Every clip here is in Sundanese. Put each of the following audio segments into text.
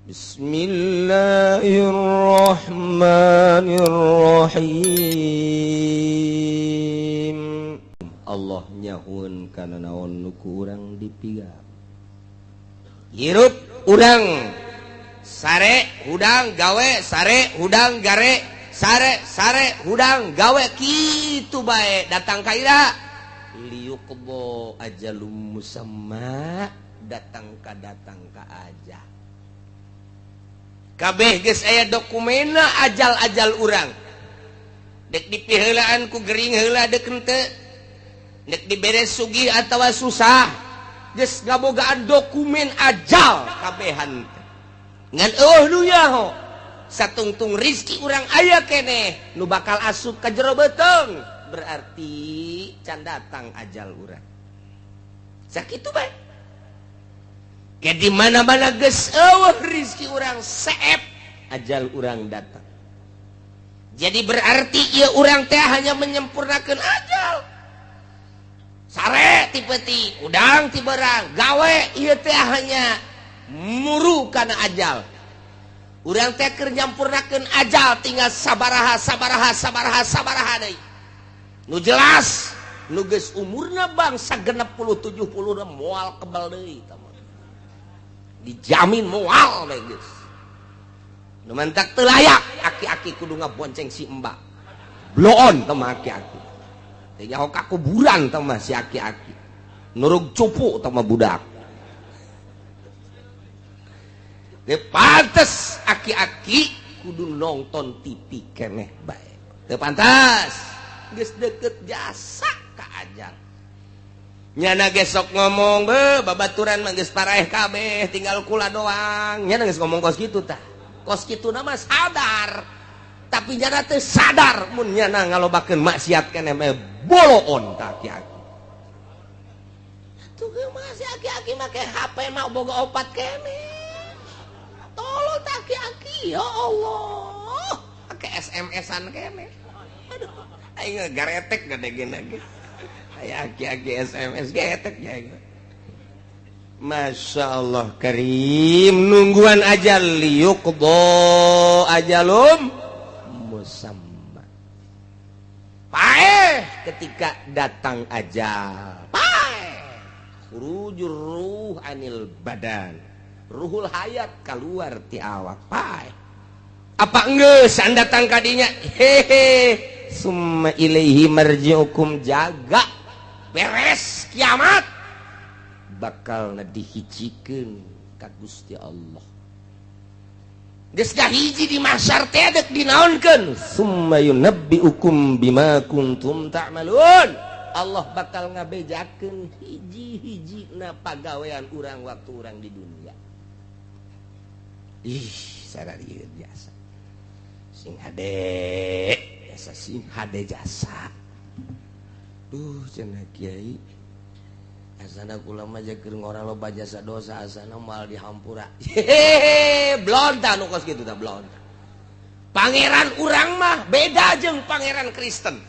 Bismillahirrahmanirrahim. Allah nyahun kana naon nu ku urang dipigap. Hirup urang sare hudang gawe sare hudang gare sare hudang gawe kitu bae datang ka ira liyuqbo ajalum musamma datang ka aja kabeh geus aya dokumena ajal urang dek dipiheulaan ku gering heula deukeun teu dek diberes sugih atawa susah geus ngabogaan dokumen ajal kabehan ngan nu nyaho satungtung rizki urang aya keneh nu bakal asup ka jero beuteng berarti can datang ajal urang sakitu bae ke di mana-mana geus eueuh rizki urang seep ajal urang datang jadi berarti ieu urang teh hanya menyempurnakeun ajal sare ti peuting udang ti beurang gawe ieu teh hanya muru kana ajal urang teh keur nyampurnakeun ajal tinggal sabaraha deui nu jelas nu geus umurna bangsa 60-70 moal kebal deui dijamin moal deui geus nu mantak teu layak aki-aki kudu ngabonceng si embak bloon teh mah aki-aki teh nyaho ka kuburan teh mah si aki-aki nurug cupu teh mah budak. Teu pantes aki-aki kudu nonton TV keneh bae. Teu pantes. Geus deukeut jasa ka ajal. Nyana geus sok ngomong babaturan mah geus paraeh kabeh tinggal kula doang. Nyana geus ngomong kos kitu tah. Kos kituna mah sadar. Tapi nyana teu sadar mun nyana ngalobakeun maksiat keneh mah boloon tah aki-aki. Atuh ge mah si aki-aki make HP mah boga opat keneh. Tolong aki-aki ya Allah pakai SMS-an kene aduh aing garetek gadegena ge aya aki-aki SMS getek ya Masya Allah karim nungguan ajal liyuqdo ajalum musamma paeh ketika datang ajal paeh khurujur ruh anil badan ruhul hayat keluar ti awak pae apa geus anda datang kadinya hehe summa ilaihi marji'ukum jaga beres kiamat bakal dihijikeun ka Gusti Allah geus hiji di mahsyar teh dek dinaonkeun summa yunabbi'ukum bima kuntum ta'malun Allah bakal ngabejakeun hiji-hijina pagawean urang waktu urang di dunia. Ih, sararieu biasa. Sing hade, biasa sing hade jasa. Duh, cenah kiai. Asana kula mah keur ngora loba jasa dosa asana moal dihampura. Hehehe, blonta nu kos kitu tah blonta. Pangeran urang mah beda jeung pangeran Kristen.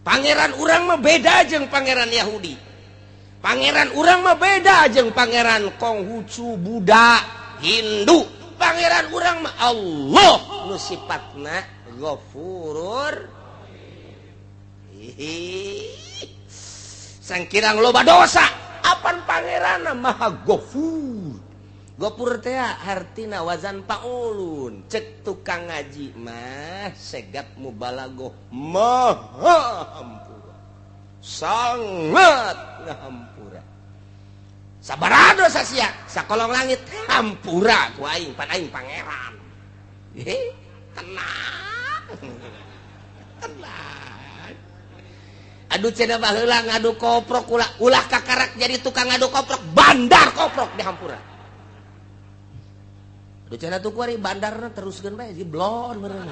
Pangeran urang mah beda jeung pangeran Yahudi. Pangeran urang mah beda jeung pangeran Konghucu Buddha Hindu. Pangeran urang mah Allah nu sifatna Ghafurur. Sangkirang loba dosa, apan pangeranna Maha Ghafur. Ghafur teh artina wazan paulun. Cek tukang ngaji mah segat mubalaghah maha hampura. Sangat ngahampura. Sabaraha dosa sia sakolong langit hampura ku aing pan aing pangeran. Tenang. Tenang. Aduh cenah baheula ngadu koprok ulah kakarak jadi tukang ngadu koprok bandar koprok di hampura. Aduh cenah tuh kuari bandarna teruskeun bae si blon meureun.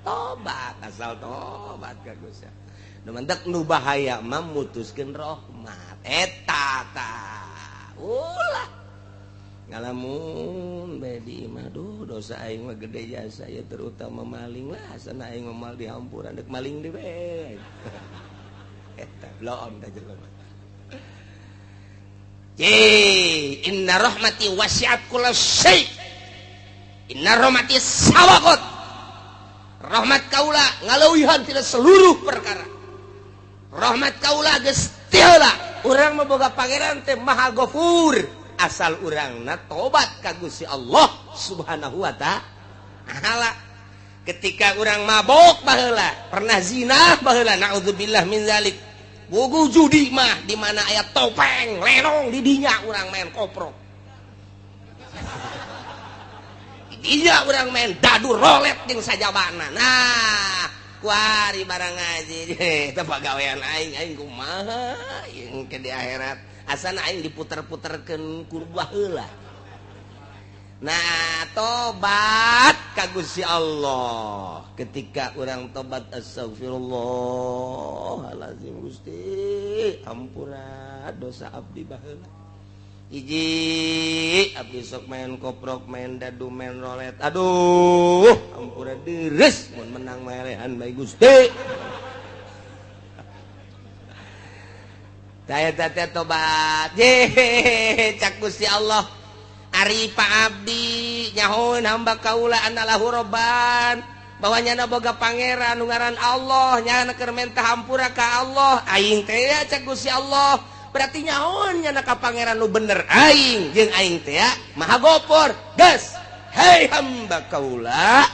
Tobat asal tobat ka Gusti. Nu mentek nu bahaya mah mutuskeun rahmat. Eta tah. Ulah. Ngalamun bae di imah duh dosa aing mah gede jasa ya terutama maling lah sana aing moal dihampuran dek maling deui bae. Eta blon da jelema. Inna rahmati wasi'at kulla syai'. Inna rahmati sawaqat. Rahmat kaula ngaleuwihan tina seluruh perkara. Rahmat kaula geus teu heula. Urang mah boga pangeran teh Maha Ghafur. Asal urangna tobat ka Gusti Allah Subhanahu wa ta'ala. Ketika urang mabok baheula, pernah zina baheula, naudzubillah min zalik. Bogo judi mah di mana aya topeng, lenong di dinya urang main koprok. Di dinya urang main dadu rolet jeung sajabana. Nah, kuari barang ngaji teh pagawean aing kumaha yang ke di akhirat. Asana aing diputer-puterkeun ku baheula. Nah, tobat ka Gusti Allah. Ketika orang tobat, astagfirullahalazim Gusti, ampura dosa abdi baheula. Hiji, abdi sok main koprok, main dadu, main rolet. Aduh, ampura deres mun menang melehan bae Gusti. Saya teh tobat. Cak Gusti Allah. Ari Pak Abdi nyahoun hamba kaula anallahu robban. Bahwa nyana boga pangeran nu ngaran Allah, nyana keur mentah hampura ka Allah. Aing teh ya cak Gusti Allah. Berarti nyahoun nyana ka pangeran nu bener aing jeung aing teh ya Maha Ghafur. Geus, hei hamba kaula,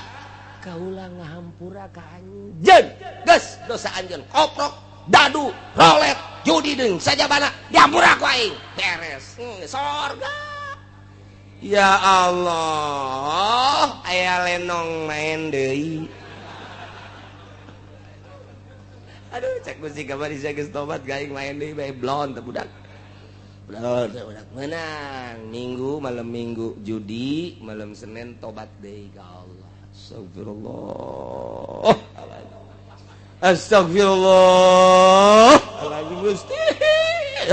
kaula ngahampura ka anjeun. Geus dosa anjeun koprok, dadu, rolet, judi deung sajabana diampura ku aing. Beres. Sorga. Ya Allah, aya lenong main deui. Aduh, cek Gusti kamari geus tobat gaing main deui bae blon teh budak. Blon teh budak menang. Minggu malam Minggu judi, malam Senin tobat deui ka Allah. Astagfirullah. Astagfirullah. Alazim Gusti.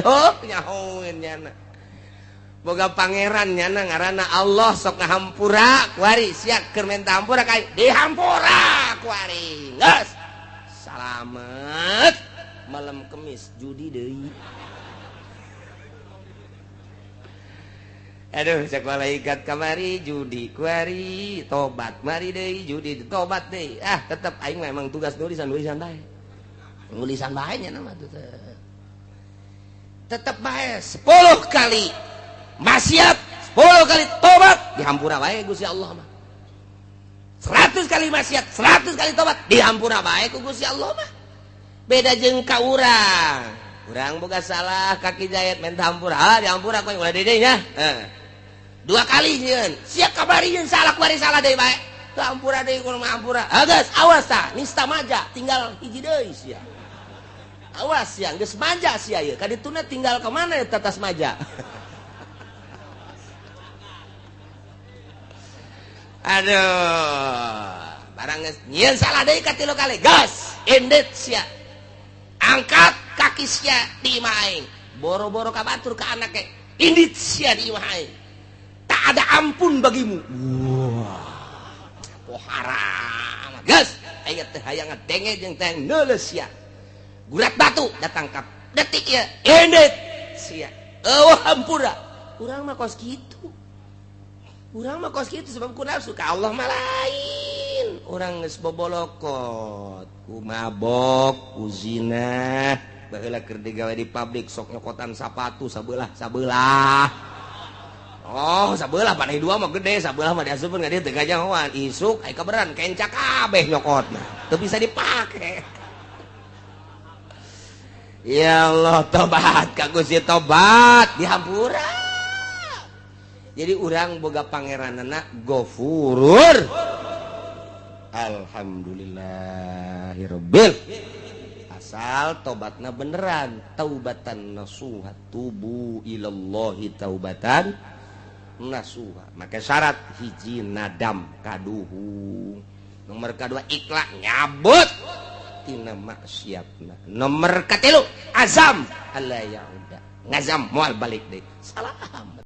Oh, nyahoeun nyana. Boga pangeran nyana ngaranna Allah sok ngahampura kuari siak keur menta hampura ka dihampura kuari geus salamet malam Kemis judi deui. Aduh cek malaikat kamari judi kuari tobat mari deui judi tobat deui. Ah tetep aing memang tugas nulisan bae. Nulisan bae nya mah tuh tetep bae 10 kali maksiat 10 kali tobat dihampura bae Gusti Allah mah. 100 kali maksiat 100 kali tobat dihampura bae ku Gusti Allah mah. Beda jeung ka urang. Urang boga salah kaki jahit minta hampura. Dihampura ku ulah deui nya. 2 kali nyieun. Sia kabarieun salah kuari salah deui bae. Hampura deui ku mah hampura. Geus awas tah nista maja tinggal hiji deui sia. Awas ya geus maja sia ieu. Kadituna tinggal ka mana ya tatas maja. Aduh, barang nyieun salah deui ka 3 kali. Gas, endit sia. Angkat kaki sia di imah aing. Boro-boro ka batur ka anake. Indit sia di imah aing. Tak ada ampun bagimu. Wah. Pohara. Gas, aya teh hayang ngadenge jeung teh neuleus sia. Gurat batu datang ka detik ya. Endit sia. Eueuh hampura. Urang mah kos kitu. Urang mah kos kitu sebab ku nafsu ka Allah mah lain. Urang geus bobolokot, ku mabok, ku zina, baheula keur digawe di pabrik sok nyokotan sapatu sabelah. Oh, sabelah panai 2 mah gede, sabelah mah diasupkeun ka dieu teu gajangan. Isuk aya kaberan kenca kabeh nyokotna. Teu bisa dipake. Ya Allah, tobat ka Gusti tobat dihampura. Jadi urang boga pangeranana Ghafurur. Alhamdulillahirabbil. Asal tobatna beneran, taubatan nasuha, tubu ilallahi taubatan nasuha. Maka syarat hiji nadam kaduhu. Nomor kedua ikhlas nyabut tina maksiatna. Nomor katilu azam alla yauda. Ngazam moal balik deui. Salam.